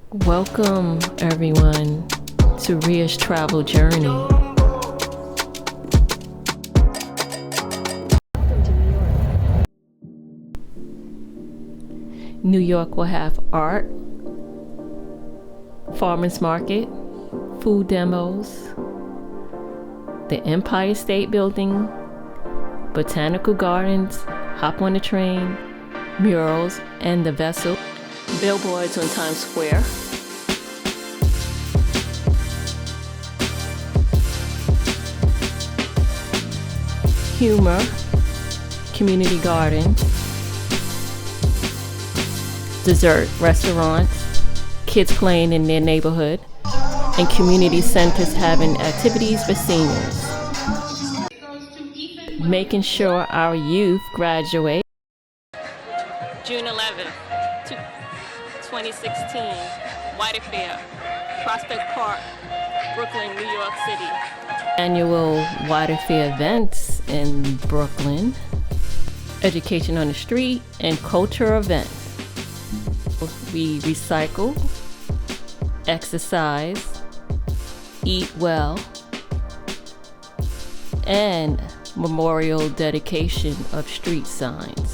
Welcome everyone to Ria's travel journey. New York will have art, farmers market, food demos, the Empire State Building, botanical gardens, hop on the train, murals and the vessel, billboards on Times Square, humor, community gardens, dessert restaurants, kids playing in their neighborhood, and community centers having activities for seniors. Making sure our youth graduate. June 11th, 2016, White Affair, Prospect Park, Brooklyn, New York City. Annual White Affair events in Brooklyn, education on the street, and culture events. We recycle, exercise, eat well, and memorial dedication of street signs.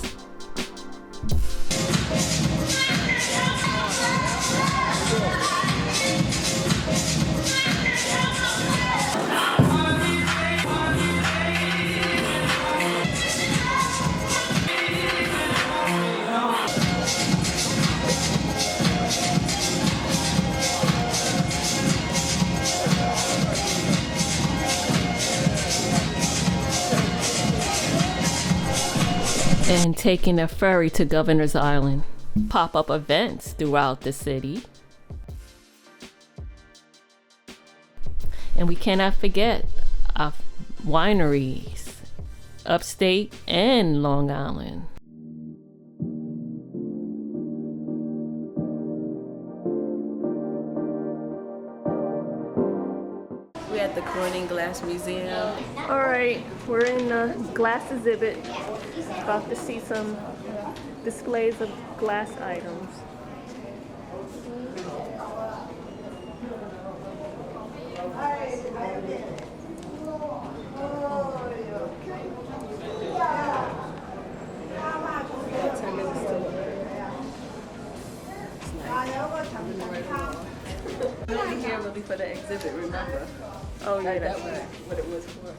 And taking a ferry to Governor's Island. Pop-up events throughout the city. And we cannot forget our wineries, upstate and Long Island. We're at the Corning Glass Museum. All right, we're in the glass exhibit. About to see some displays of glass items. We're here really for the exhibit, remember? Oh yeah, That that's was right. what it was for.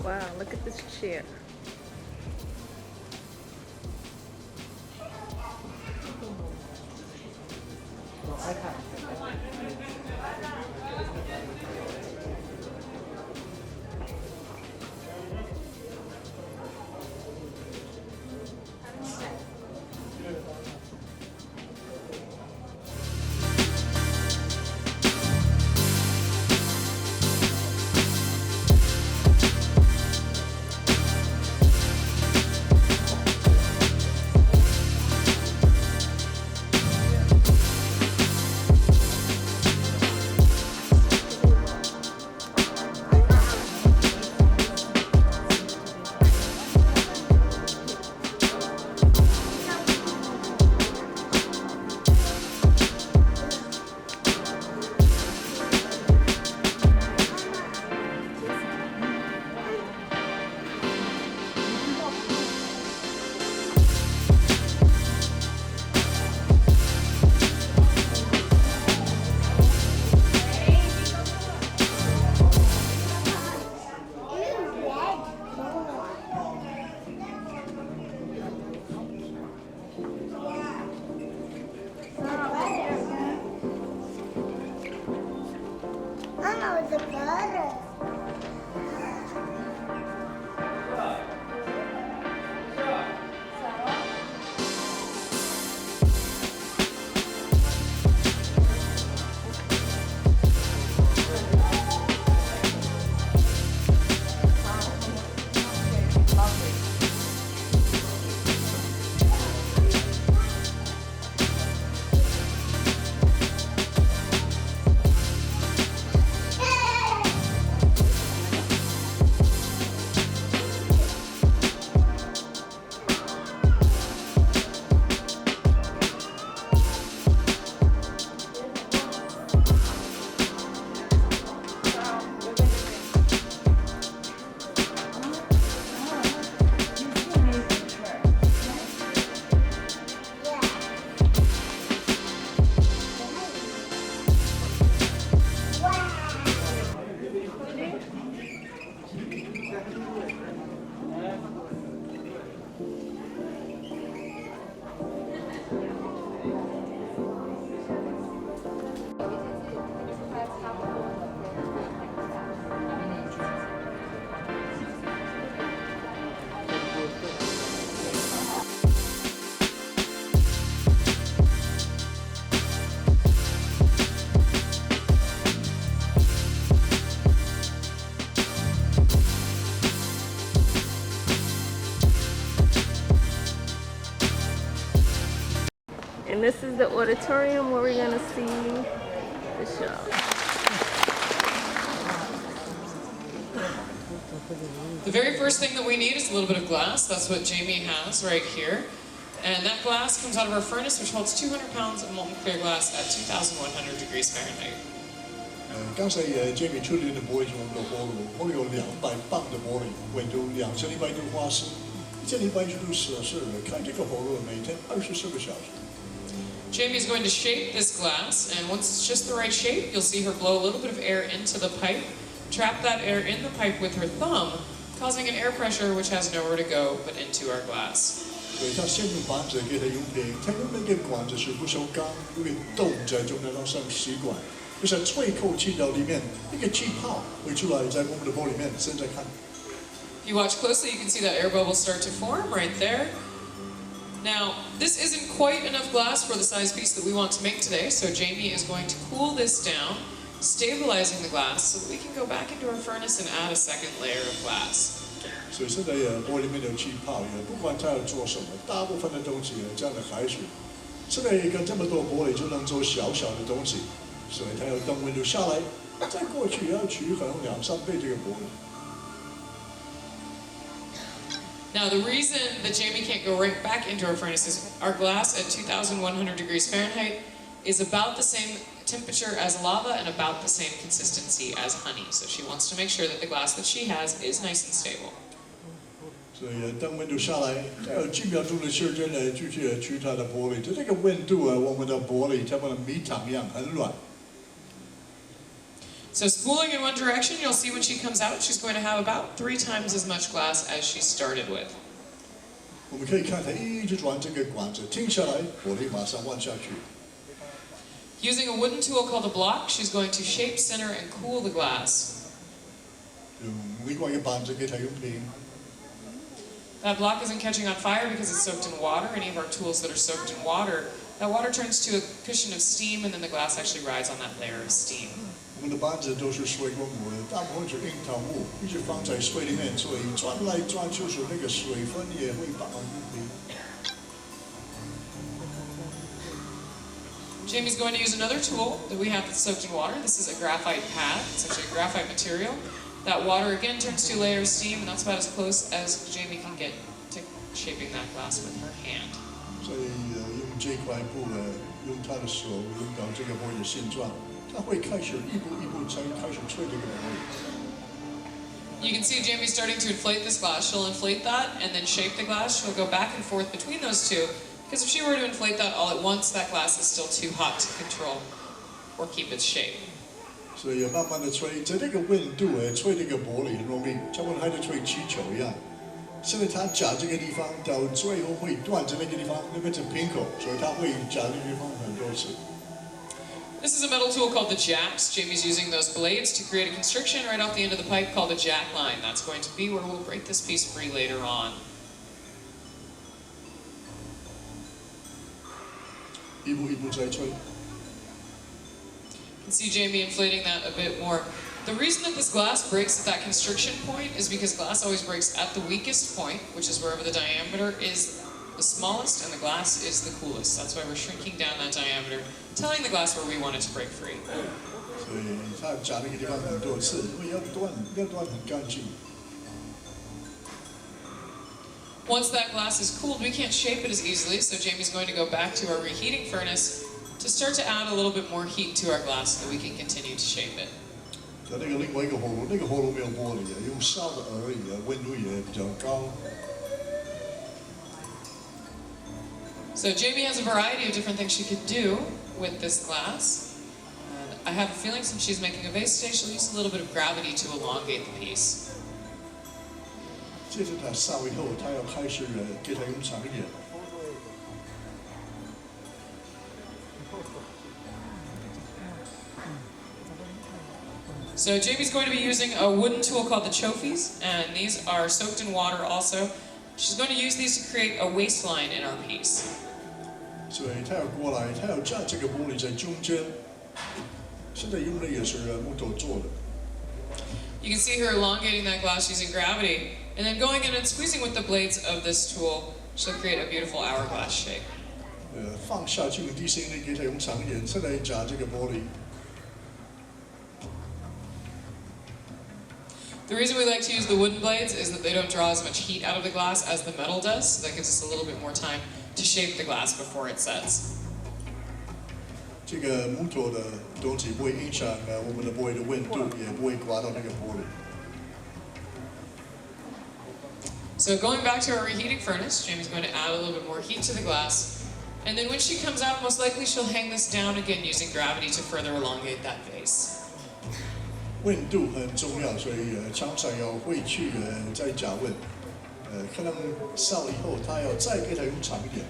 Wow, look at this chair. this is the auditorium where we're gonna see the show. The very first thing that we need is a little bit of glass. That's what Jamie has right here. And that glass comes out of our furnace, which holds 200 pounds of molten clear glass at 2,100 degrees Fahrenheit. 刚才Jamie 处理的玻璃中的火炉，火炉有200磅的玻璃，温度2100度华氏，1200度摄氏，开这个火炉每天24个小时。 Jamie is going to shape this glass, and once it's just the right shape, you'll see her blow a little bit of air into the pipe, trap that air in the pipe with her thumb, causing an air pressure which has nowhere to go but into our glass. 所以他先用板子给它用平，他用那个管子是不锈钢，有个洞在中间上吸管，就是吹口气到里面，一个气泡会出来，在我们的玻璃里面。现在看。 If you watch closely, you can see that air bubbles start to form right there. Now, this isn't quite enough glass for the size piece that we want to make today, so Jamie is going to cool this down, stabilizing the glass so that we can go back into our furnace and add a second layer of glass. 所以现在玻璃里面有气泡，不管它要做什么，大部分的东西这样的海水，现在一个这么多玻璃就能做小小的东西，所以它要等温度下来，再过去要取可能2、3倍这个玻璃。 Now, the reason that Jamie can't go right back into our furnace is our glass at 2,100 degrees Fahrenheit is about the same temperature as lava and about the same consistency as honey. So she wants to make sure that the glass that she has is nice and stable. 所以等温度下来，再有几秒钟的时间呢，就去取它的玻璃。就这个温度我们的玻璃差不多蜜糖一样，很软。 So spooling in one direction, you'll see when she comes out, she's going to have about 3 times as much glass as she started with. 我们可以看它一直转这个管子，停下来，玻璃马上弯下去。 Using a wooden tool called a block, she's going to shape, center, and cool the glass. 用另外一个板子给它用平。 That block isn't catching on fire because it's soaked in water. Any of our tools that are soaked in water, that water turns to a cushion of steam, and then the glass actually rides on that layer of steam. 我们的板子都是水果木的，大部分是樱桃木，一直放在水里面，所以转来转去时，那个水分也会把它平。 Jamie's going to use another tool that we have that's soaked in water. This is a graphite pad. It's actually a graphite material. That water again turns to a layer of steam, and that's about as close as Jamie can get to shaping that glass with her hand. 所以用这块布用他的手用到这个玻璃的形状，他会开始一步一步才开始吹这个玻璃。 You can see Jamie starting to inflate this glass. She'll inflate that and then shape the glass. She'll go back and forth between those two, because if she were to inflate that all at once, that glass is still too hot to control or keep its shape. 所以慢慢的吹，在这个温度吹这个玻璃很容易，差不多还在吹气球一样。现在它夹这个地方，到最后会断在那个地方，那变成瓶口，所以它会夹这个地方很多次。 This is a metal tool called the jacks. Jamie's using those blades to create a constriction right off the end of the pipe called a jack line. That's going to be where we'll break this piece free later on. 一步一步在吹。 You can see Jamie inflating that a bit more. The reason that this glass breaks at that constriction point is because glass always breaks at the weakest point, which is wherever the diameter is the smallest and the glass is the coolest. That's why we're shrinking down that diameter, telling the glass where we want it to break free. 所以它夹那个地方很多次，因为要断很干净。 Once that glass is cooled, we can't shape it as easily, so Jamie's going to go back to our reheating furnace to start to add a little bit more heat to our glass so that we can continue to shape it. 在那个另外一个火炉，那个火炉没有玻璃用烧的而已温度也比较高。 So Jamie has a variety of different things she could do with this glass. And I have a feeling since she's making a vase today, she'll use a little bit of gravity to elongate the piece. 接着它烧以后，它要开始给它用长一点。 So Jamie's going to be using a wooden tool called the chofis, and these are soaked in water also. She's going to use these to create a waistline in our piece. 所以它要过来，它要架这个玻璃在中间。现在用的也是木头做的。 You can see her elongating that glass using gravity, and then going in and squeezing with the blades of this tool, she'll create a beautiful hourglass shape. 放下就用地心力给它用长眼色来夹这个玻璃。 The reason we like to use the wooden blades is that they don't draw as much heat out of the glass as the metal does, so that gives us a little bit more time to shape the glass before it sets. 这个木头的东西不会影响我们的玻璃的温度，也不会刮到那个玻璃。 So going back to our reheating furnace, Jamie's going to add a little bit more heat to the glass. And then when she comes out, most likely she'll hang this down again using gravity to further elongate that vase. 温度很重要，所以常常要回去再加温。可能烧以后，他要再给它用长一点。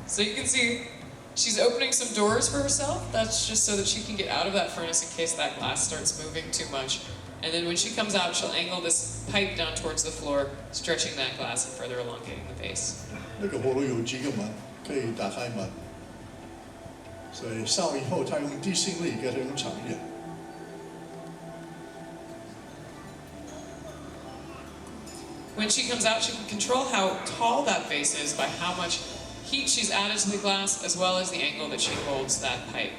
So you can see she's opening some doors for herself. That's just so that she can get out of that furnace in case that glass starts moving too much. And then when she comes out, she'll angle this pipe down towards the floor, stretching that glass and further elongating the vase. 那个火炉有几个门，可以打开门。所以烧以后，他用地心力给它用长一点。 When she comes out, she can control how tall that vase is by how much heat she's added to the glass, as well as the angle that she holds that pipe.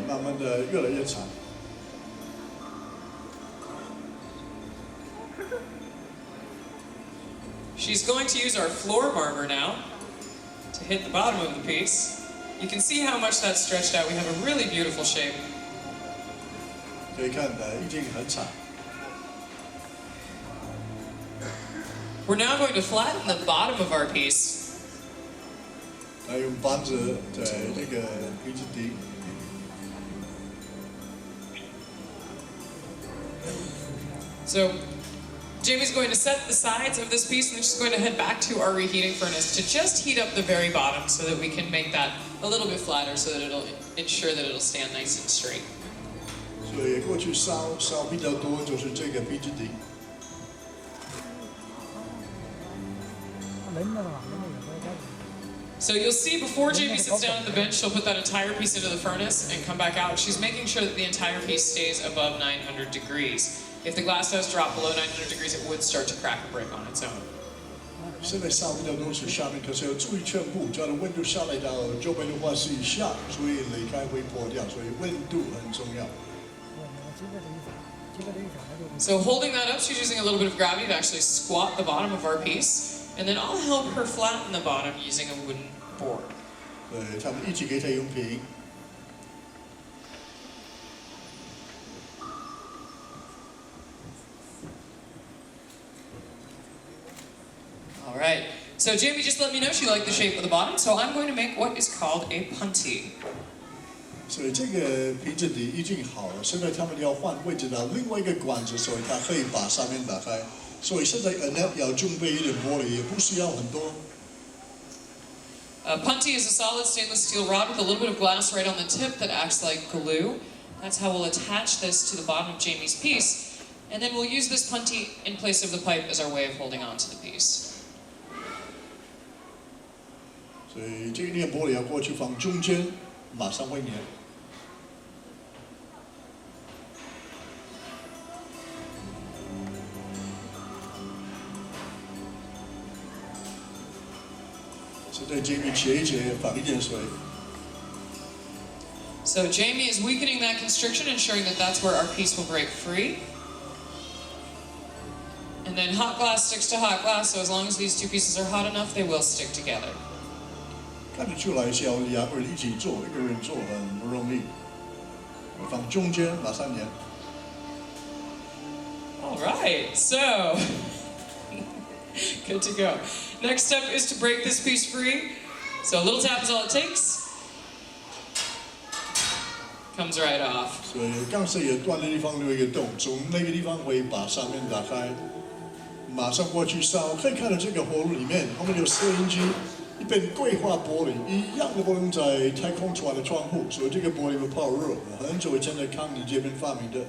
慢慢的越来越长。 She's going to use our floor marker now to hit the bottom of the piece. You can see how much that's stretched out. We have a really beautiful shape. 可以看已经很长。 We're now going to flatten the bottom of our piece. 来用扳子在那个鼻子底。 So Jamie's going to set the sides of this piece, and then she's going to head back to our reheating furnace to just heat up the very bottom so that we can make that a little bit flatter so that it'll ensure that it'll stand nice and straight. 所以过去烧比较多就是这个鼻子底。 So you'll see before Jamie sits down at the bench, she'll put that entire piece into the furnace and come back out. She's making sure that the entire piece stays above 900 degrees. If the glass does drop below 900 degrees, it would start to crack a brick on its own. 现在烧比较多是下面，可是要注意全部，只要温度下来到900度华氏以下，所以擂开会破掉，所以温度很重要。 So holding that up, she's using a little bit of gravity to actually squat the bottom of our piece. And then I'll help her flatten the bottom using a wooden board. 对，他们一起给它用平。 All right. So Jamie just let me know she liked the shape of the bottom, so I'm going to make what is called a punty. 所以这个鼻子底已经好了，现在他们要换位置到另外一个管子，所以它可以把上面打开。所以现在Annette要准备一点玻璃，也不需要很多。 A punty is a solid stainless steel rod with a little bit of glass right on the tip that acts like glue. That's how we'll attach this to the bottom of Jamie's piece. And then we'll use this punty in place of the pipe as our way of holding on to the piece. 所以这个玻璃要过去放中间，马上会粘。 对 Jamie 切一切，放一点水。 So Jamie is weakening that constriction, ensuring that that's where our piece will break free. And then hot glass sticks to hot glass, so as long as these two pieces are hot enough, they will stick together. 看得出来是要两个人一起做，一个人做很不容易。放中间，马上粘。 All right, so good to go. Next step is to break this piece free. So a little tap is all it takes. Comes right off. 所以刚才也断的地方留一个洞，从那个地方会把上面打开，马上过去烧。可以看到这个火炉里面，后面有摄影机，一边硅化玻璃，一样的玻璃在太空船的窗户，所以这个玻璃会泡热。很久以前在康宁这边发明的。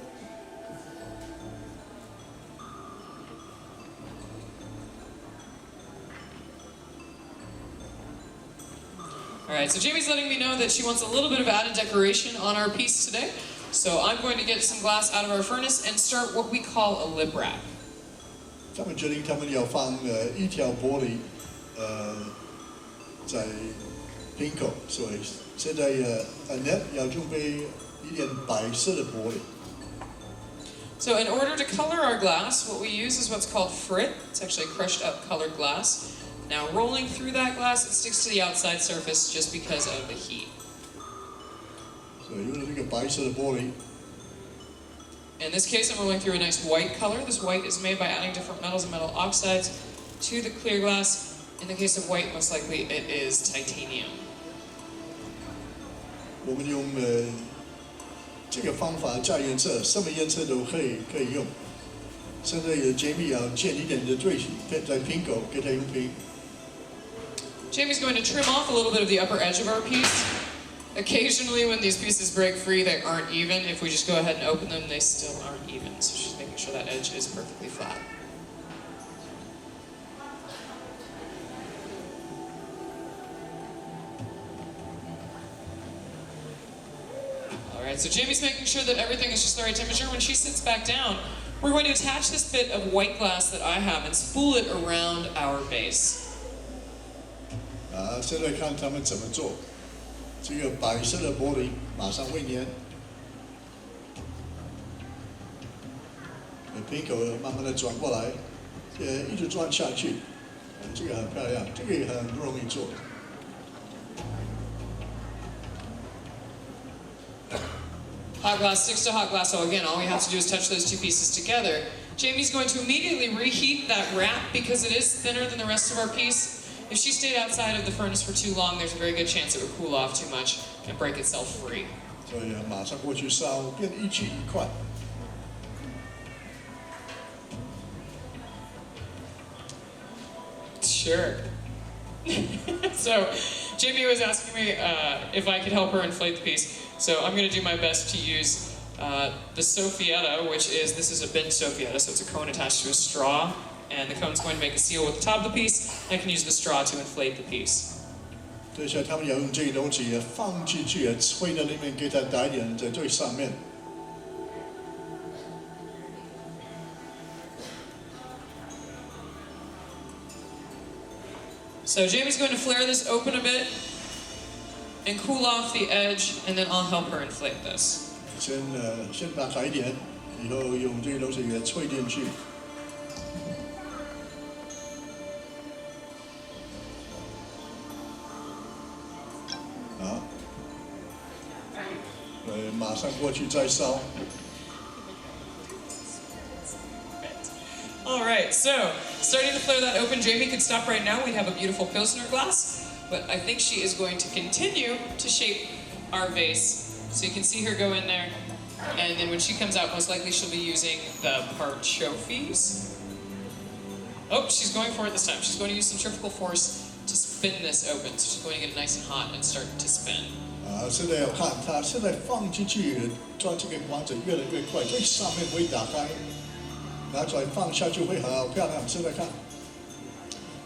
All right, so Jamie's letting me know that she wants a little bit of added decoration on our piece today. So I'm going to get some glass out of our furnace and start what we call a lip wrap. 他们决定他们要放一条玻璃在瓶口，所以现在Annette 要准备一点白色的玻璃。So in order to color our glass, what we use is what's called frit. It's actually crushed up colored glass. Now rolling through that glass, it sticks to the outside surface just because of the heat. 所以用了这个白色的玻璃。In this case, I'm rolling through a nice white color. This white is made by adding different metals and metal oxides to the clear glass. In the case of white, most likely it is titanium. 我们用这个方法加颜色，什么颜色都可以用。现在Jamie 要剪一点的锥在瓶口，给它用瓶。Jamie's going to trim off a little bit of the upper edge of our piece. Occasionally, when these pieces break free, they aren't even. If we just go ahead and open them, they still aren't even. So she's making sure that edge is perfectly flat. Alright, so Jamie's making sure that everything is just the right temperature. When she sits back down, we're going to attach this bit of white glass that I have and spool it around our base. 现在看他们怎么做。这个白色的玻璃马上会粘，瓶口慢慢的转过来，一直转下去，这个很漂亮，这个也很不容易做。Hot glass sticks to hot glass, so again, all we have to do is touch those two pieces together. Jamie's going to immediately reheat that wrap because it is thinner than the rest of our piece. If she stayed outside of the furnace for too long, there's a very good chance it would cool off too much and break itself free. 所以马上过去烧，变一起一块。Sure. So, Jamie was asking me if I could help her inflate the piece. So I'm going to do my best to use the Sophietta, which is, this is a bent Sophietta, so it's a cone attached to a straw. And the cone's going to make a seal with the top of the piece. I can use the straw to inflate the piece. 对，所以他们要用这个东西放进去，吹在里面，给它带点在最上面。So Jamie's going to flare this open a bit and cool off the edge, and then I'll help her inflate this. 先打开一点，以后用这个东西给它吹进去。马上过去再烧。All right, so starting to flare that open. Jamie could stop right now. We'd have a beautiful Pilsner glass, but I think she is going to continue to shape our vase. So you can see her go in there, and then when she comes out, most likely she'll be using the parchofis. Oh, she's going for it this time. She's going to use centrifugal force to spin this open. So she's going to get it nice and hot and start to spin. 现在要看它，现在放进去转这个管子越来越快，最上面会打开，拿出来放下去会很好漂亮。现在看。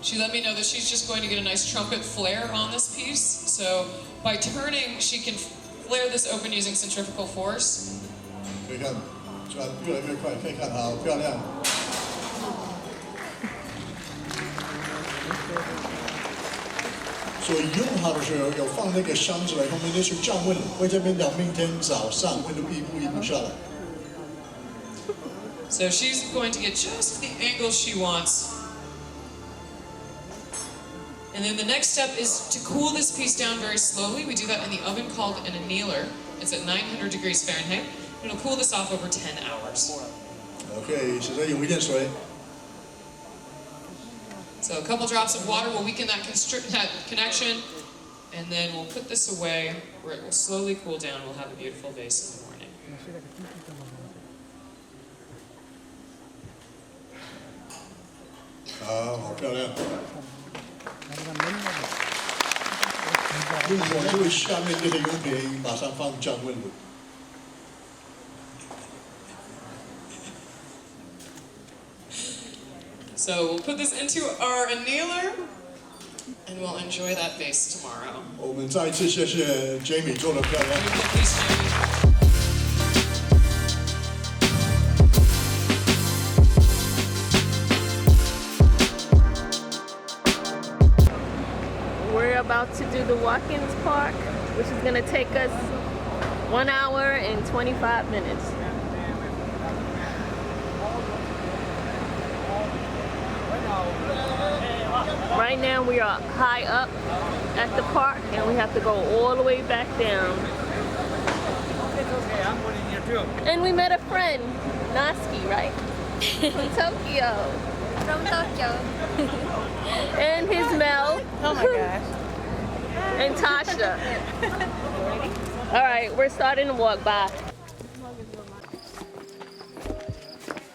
She let me know that she's just going to get a nice trumpet flare on this piece. So by turning, she can flare this open using centrifugal force. 可以看，转越来越快，可以看好漂亮。所以用好的时候要放那个箱子来，后面那是降温，会这边到明天早上温度一步一步下来。So she's going to get just the angle she wants. And then the next step is to cool this piece down very slowly. We do that in the oven called an annealer. It's at 900 degrees Fahrenheit. It'll cool this off over 10 hours. OK， 现在用一点水。So a couple drops of water will weaken that connection, and then we'll put this away where it will slowly cool down. We'll have a beautiful vase in the morning. 好漂亮。用我这个下面这个用品马上放降温炉。So we'll put this into our annealer, and we'll enjoy that vase tomorrow. 我们再一次谢谢 Jamie 做得漂亮。 Beautiful piece, Jamie. do the walk-ins park, which is gonna take us 1 hour and 25 minutes. Right now we are high up at the park and we have to go all the way back down. And we met a friend, Naski, right? From Tokyo. From Tokyo. And his Mel. Oh my gosh. And Tasha. All right, we're starting to walk by.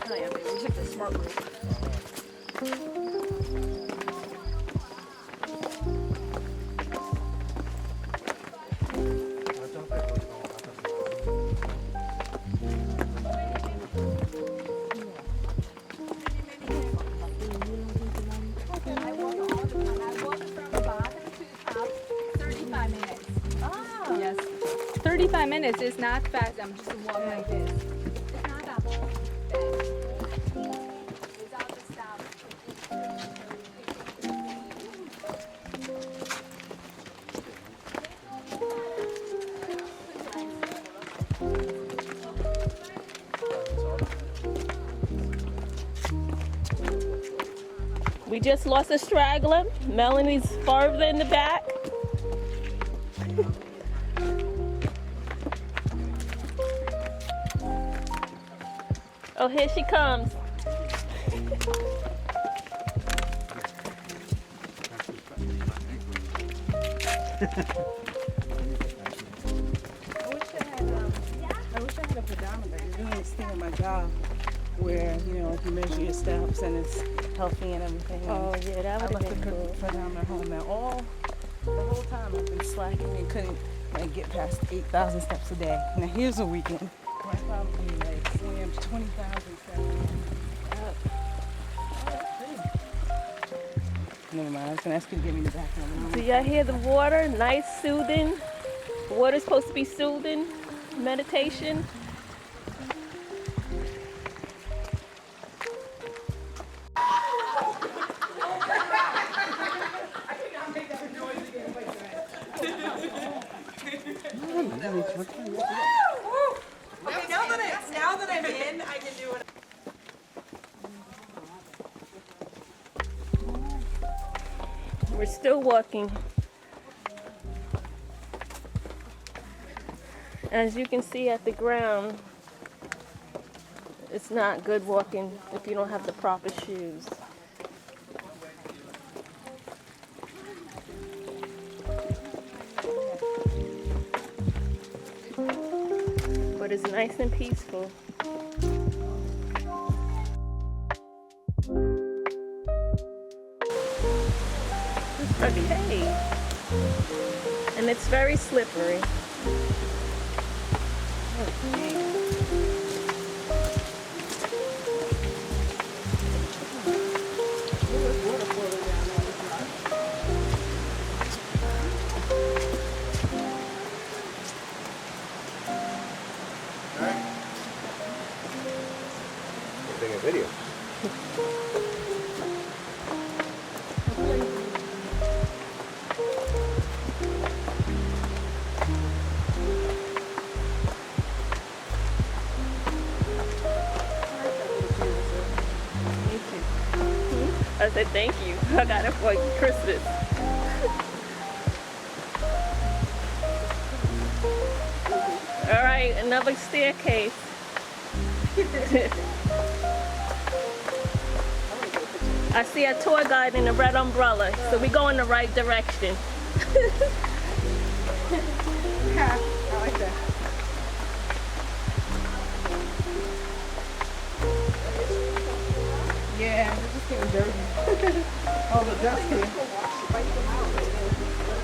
Oh yeah, baby. We took the smart route. I walk from the bottom to the top 35 minutes. Ah. Yes. 35 minutes is not fast. I'm just walking like this. It's not that bad. Without the stop. We just lost a straggler. Melanie's farther in the back. Oh, here she comes. I wish I had a pedometer. You're doing this thing at my job where, you know, if you measure your steps and it's healthy and everything. Oh, yeah, that I would left have the been cool. pedometer home now. The whole time I've been slacking and couldn't get past 8,000 steps a day. Now here's a weekend where I probably slammed 20,000 steps. Never mind, I was gonna ask you to give me the background. Do y'all hear the water? Nice, soothing. The water's supposed to be soothing. Meditation. Okay, now that I'm in, I can do it. We're still walking. As you can see at the ground, it's not good walking if you don't have the proper shoes. But it's nice and peaceful. Okay. And it's very slippery. Taking a video. I said thank you. I got it for Christmas. All right, another staircase. I see a tour guide in a red umbrella, so we go in the right direction. I like that. Yeah, they're just getting dirty. All the dust here.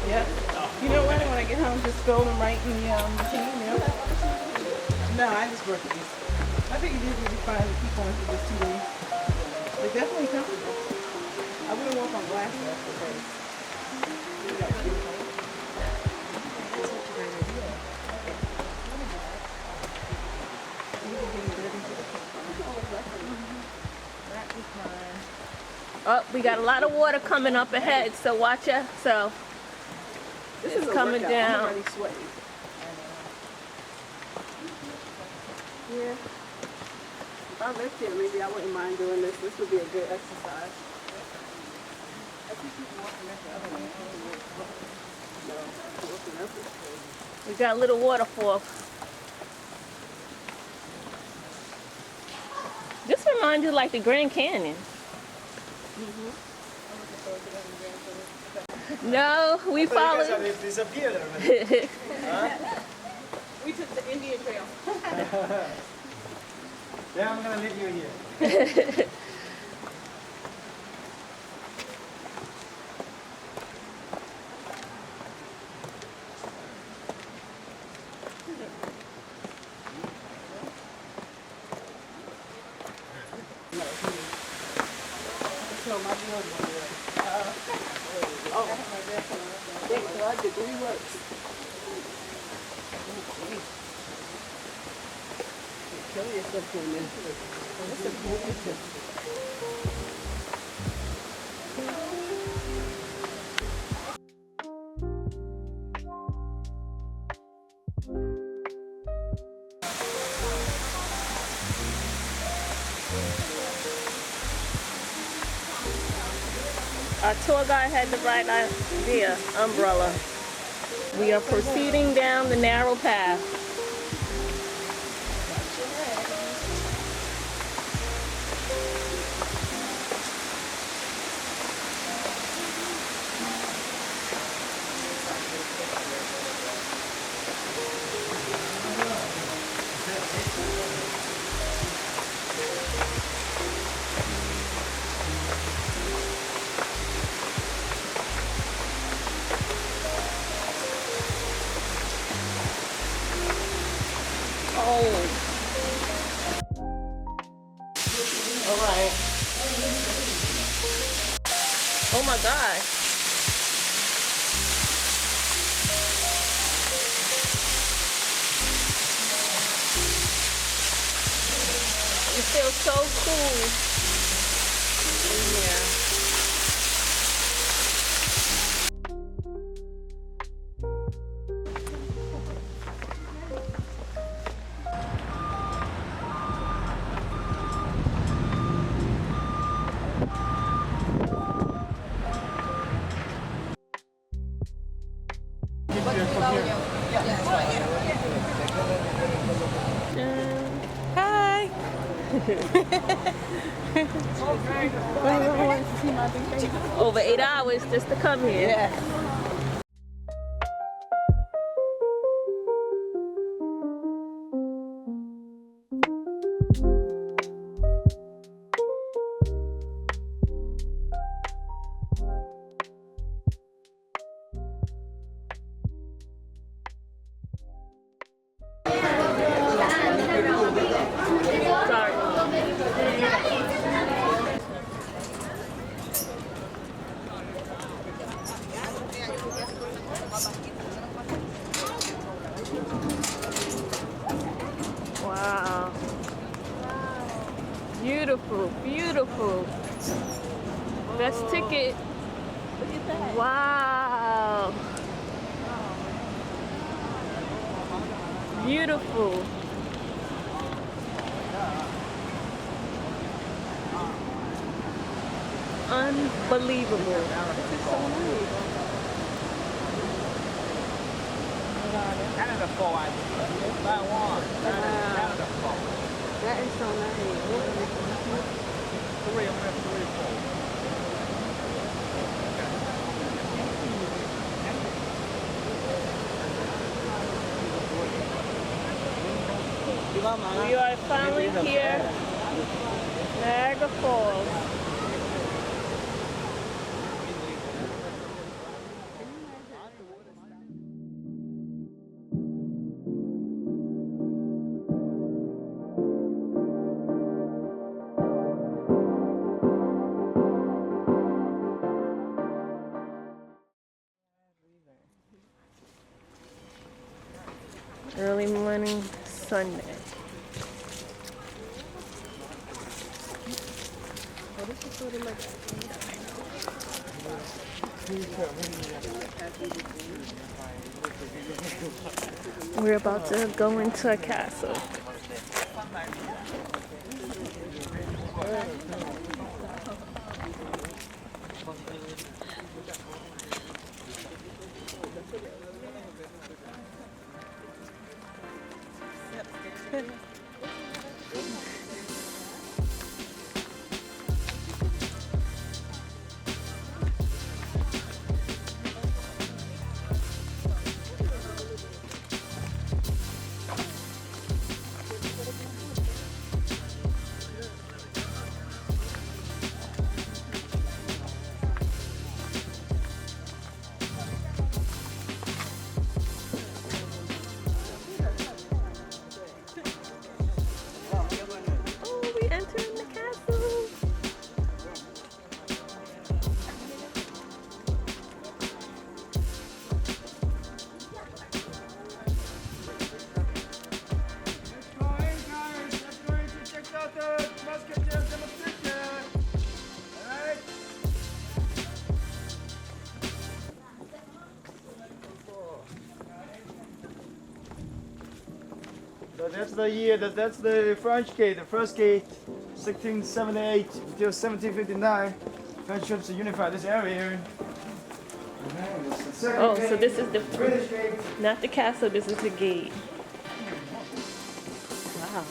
Yeah. You know what? When I get home, just throw them right in the machine, you know? No, I just work these. I think these would be fine to keep on for just 2 days. They're definitely comfortable. I wouldn't walk on glass though, because you got to do it. That's such a great idea. That is mine. Oh, we got a lot of water coming up ahead, so watch yourself. This It's is a coming workout. down. I'm already sweating. Yeah. If I lived here, maybe I wouldn't mind doing this. This would be a good exercise. I think people walking at the other way. No, walking up is crazy. We got a little waterfall. This reminds you like the Grand Canyon. No, we followed. Disappeared already. We took the Indian Trail. Yeah, I'm gonna leave you here. So my my degree works. Kill yourself doing this. That's a cool picture. Our tour guide had the right idea, umbrella. We are proceeding down the narrow path. All right. Oh my God. It feels so cool in here. Hi. Over 8 hours just to come here. Yeah. Wow. Beautiful, beautiful. Best ticket. Wow. Beautiful. Unbelievable. This is so nice. Canada Fall, I think. Taiwan. Canada Fall. That is so nice. Three, I'm gonna have 3 or 4. We are finally here. Niagara Falls. Early morning Sunday. Oh, this is sort of like We're about to go into a castle. So that's the year, that's the French gate, the first gate, 1678 until 1759. French troops unified this area here. Oh, so this is the British gate. not the castle, this is the gate. Wow.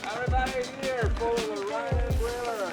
Everybody here, follow the right trailer.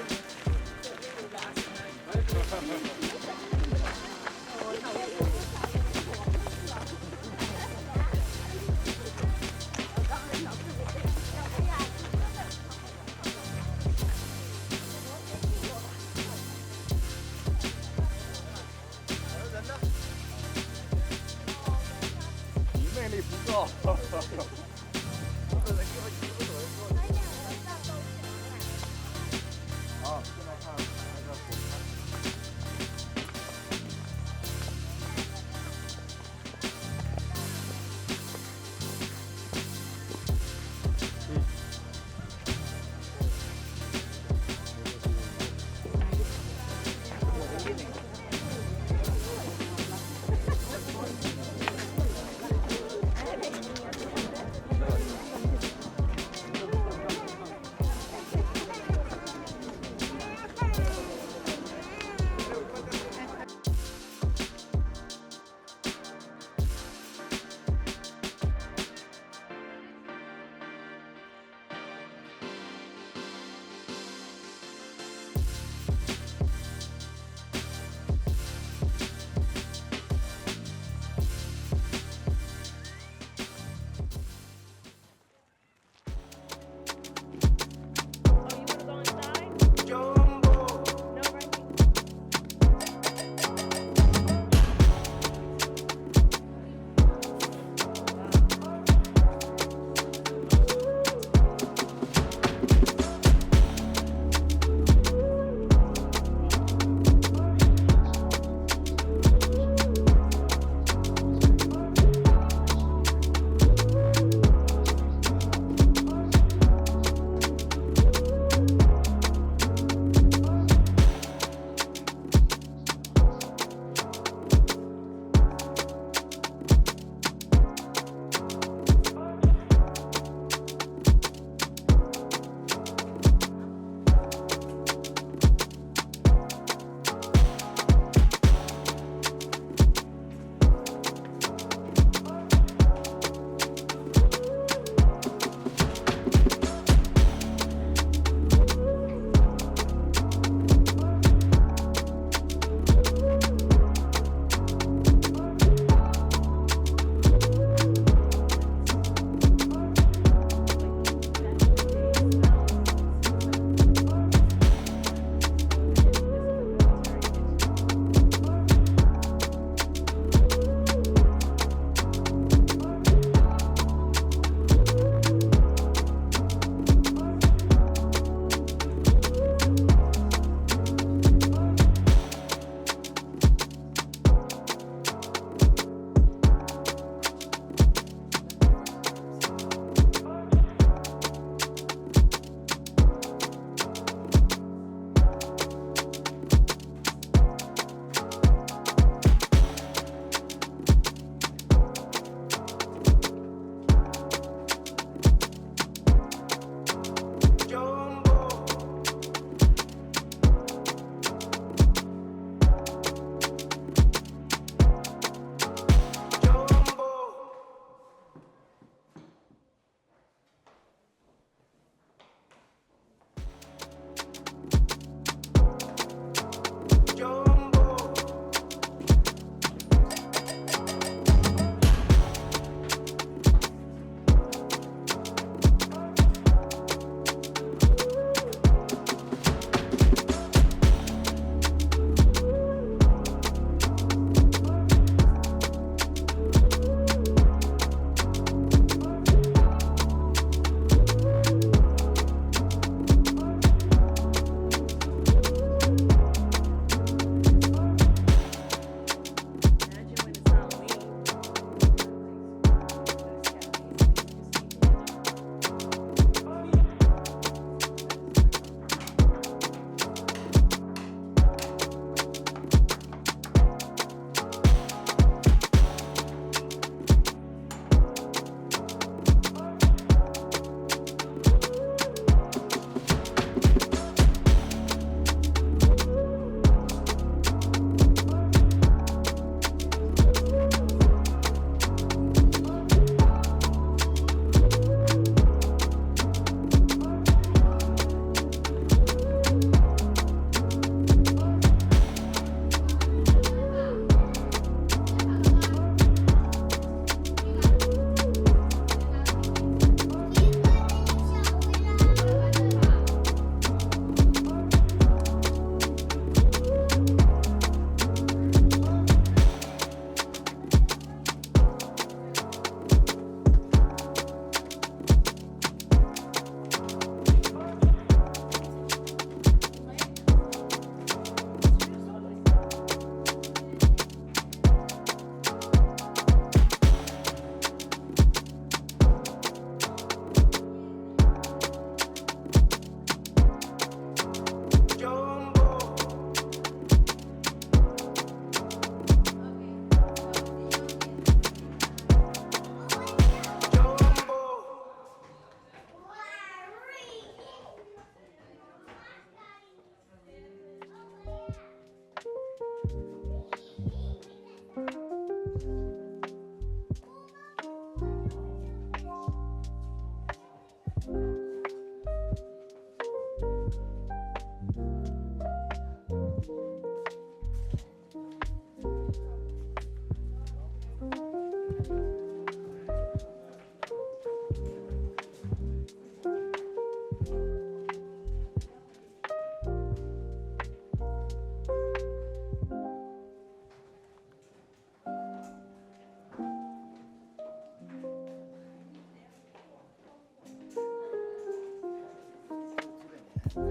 As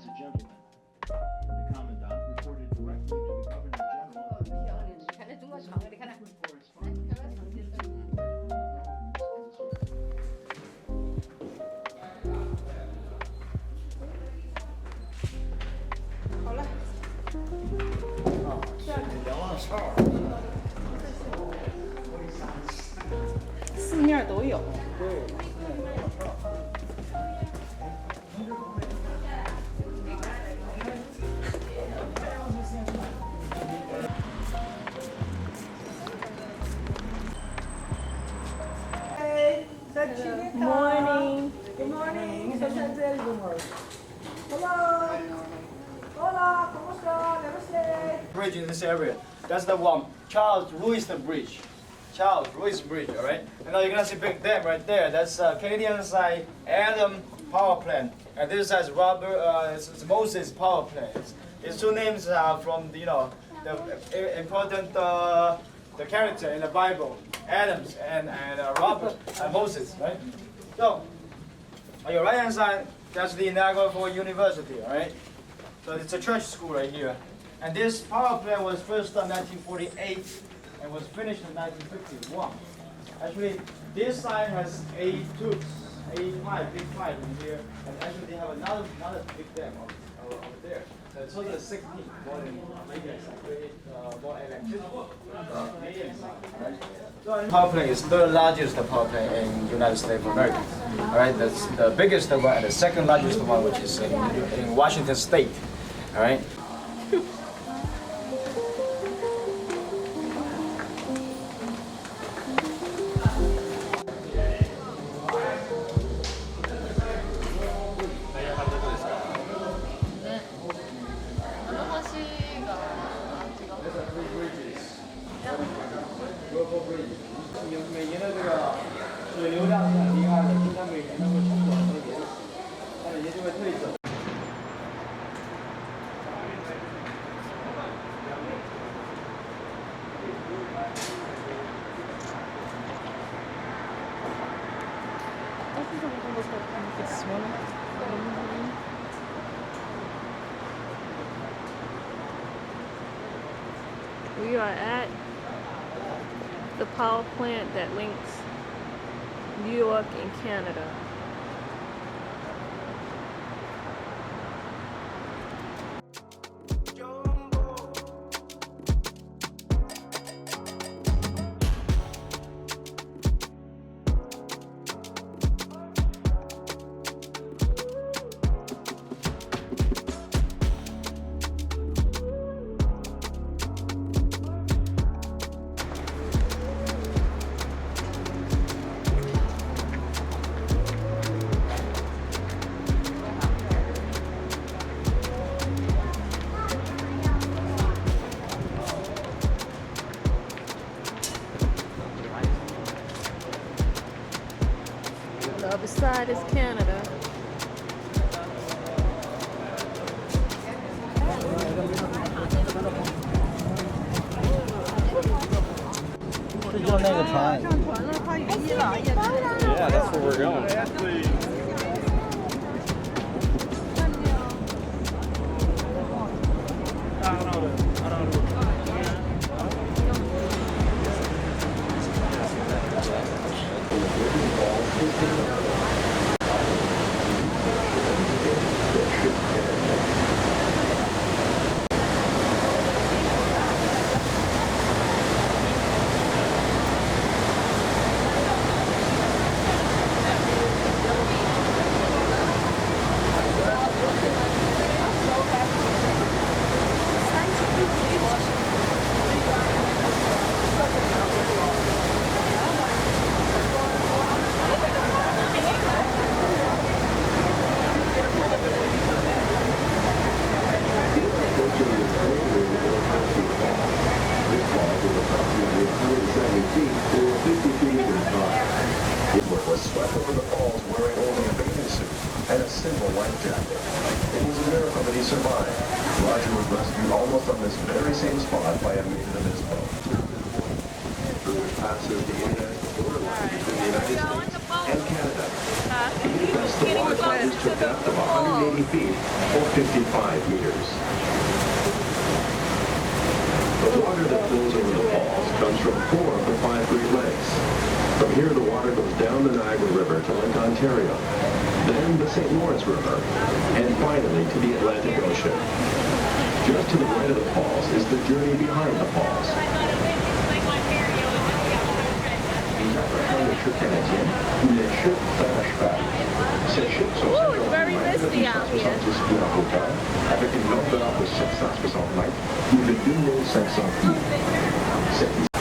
a gentleman, the commandant reported directly to the governor general. 你看这中国长的，你看这。好了，瞭望哨。四面都有。Morning. Good morning. Good morning. Hello. Hola, ¿cómo está? Namaste. Bridge in this area. That's the one. Charles Louis Bridge. Charles Louis Bridge, alright? And now you're gonna see big dam right there. That's Canadian side Adam power plant. And this side is Robert, it's Moses power plant. His two names are from the important the character in the Bible, Adams and Robert and Moses, right? So on your right hand side, that's the Niagara University, alright? So it's a church school right here. And this power plant was first done in 1948 and was finished in 1951. Actually, this side has 8 tubes, 8 pipe, big pipe in here. And actually they have another big dam over there. So it's total 16, more than more electricity. Medium size, right? So power plant is the largest power plant in the United States of America. Alright, that's the biggest one and the second largest one, which is in Washington State. Alright. We are at the power plant that links New York and Canada. The other side is Canada. Yeah, that's where we're going. Was swept over the falls wearing only a bathing suit and a simple life jacket. It was a miracle that he survived. Roger was rescued almost on this very same spot by a mate of his boat. Which passes the international borderline between the United States and Canada. Thus, the water plunges to a depth of 180 feet or 55 meters. The water that flows over the falls comes from 4 of the 5 Great Lakes. From here, the water goes down the Niagara River to Lake Ontario, then the St. Lawrence River, and finally to the Atlantic Ocean. Just to the right of the falls is the journey behind the falls. Ces chutes sont very misty out here. pieds en hauteur, avec une longueur de 760 mètres ou de 2500 pieds.